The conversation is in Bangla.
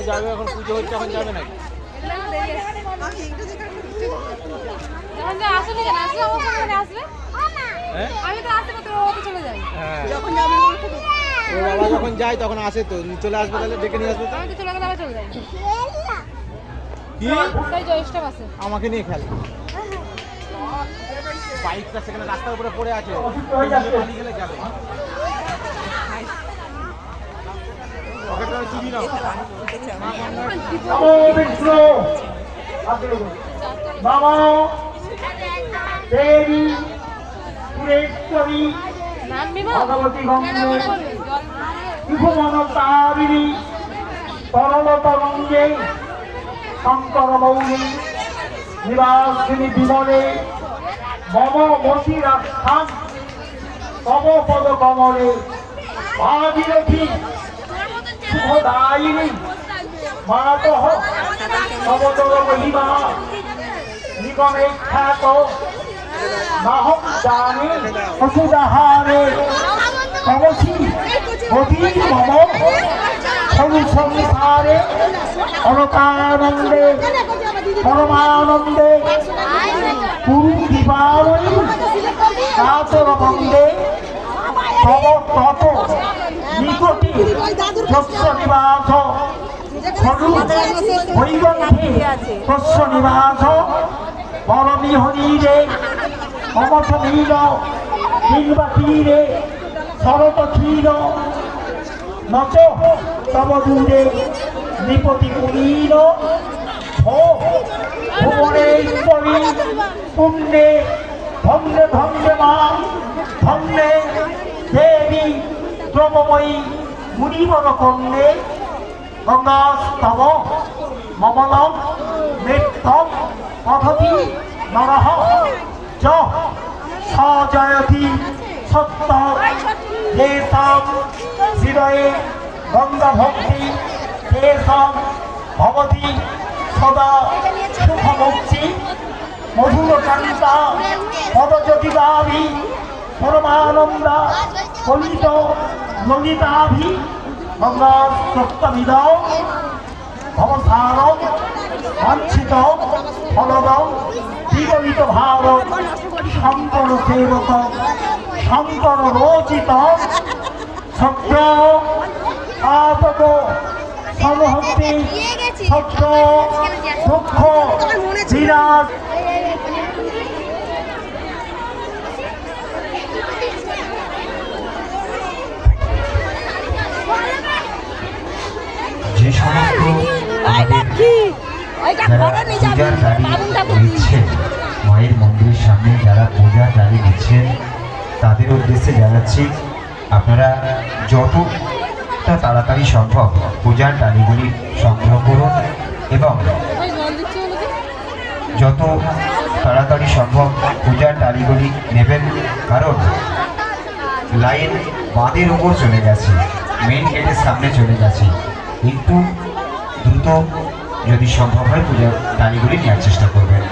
যাবে এখন পুজো হচ্ছে এখন যাবে নাকি বাবা যখন যায় তখন আসে তো চলে আসবে তাহলে ডেকে নিয়ে আসবে আমাকে নিয়ে খেলে বাইকটা সেখানে রাস্তার উপরে পড়ে আছে গেলে যাবে চুরি নাও বাবা দেবী সুরেশ্বরী ভগবতী গঙ্গে ত্রিভুবনতারিণী তরলতরঙ্গে শঙ্কর মৌলী নিবাসিনী বিমলে মম মতিরাস্থান তব পদ কমলে ভাগীরথী শুভদায়িনী মাতঃ তবতর মহিমা নিগমে খ্যাত নাহং জানে পশুদাহারে তমসি অতি মম সরু সংসারে অনকানন্দে পরমানন্দে পুরু দীপাবলি কাতর বন্দে তব তত নিকটি শস্য নিবাস সরু বৈবন্ধে শস্য নিবাস পরমী হরিরে মমস নীল কিংবা তীরে শরত ক্ষীর নচ তব দূরে নৃপতি কুলীন ভুবনেশ্বরী পুণ্যে ধন্যে ধন্যে মা ধন্যে দেবী দ্রবময়ী মুনিবর কন্যে গঙ্গাস্তব মমলম নৃত্যম পঠতি নরহ চ সজয়তি সত্য তেষাং হৃদয়ে গঙ্গা ভক্তি তেষাং ভবতি সদা সুখমুক্তি মধুরকান্তা পদজ্যোতিবাভি পরমানন্দা কলিত ললিতাভি গঙ্গাস্তমিদ ভবসারম বাঞ্ছিত ফলদম বিগলিত ভাব শঙ্কর সেবক শঙ্কর রোচিত সত্য আতক সমহস্তি সত্য দুঃখ বিরাট যে সমস্ত পূজার গাড়ি নিচ্ছেন মায়ের মন্দিরের সামনে যারা পূজার গাড়ি নিচ্ছেন তাদের উদ্দেশ্যে জানাচ্ছি আপনারা যতটা তাড়াতাড়ি সম্ভব পূজার গাড়িগুলি সংগ্রহ করুন এবং যত তাড়াতাড়ি সম্ভব পূজার গাড়িগুলি নেবেন কারণ লাইন বাঁধের উপর চলে গেছে মেইন গেটের সামনে চলে গেছে একটু দ্রুত যদি সম্ভব হয় পূজার গাড়িগুলি নেওয়ার চেষ্টা করবেন।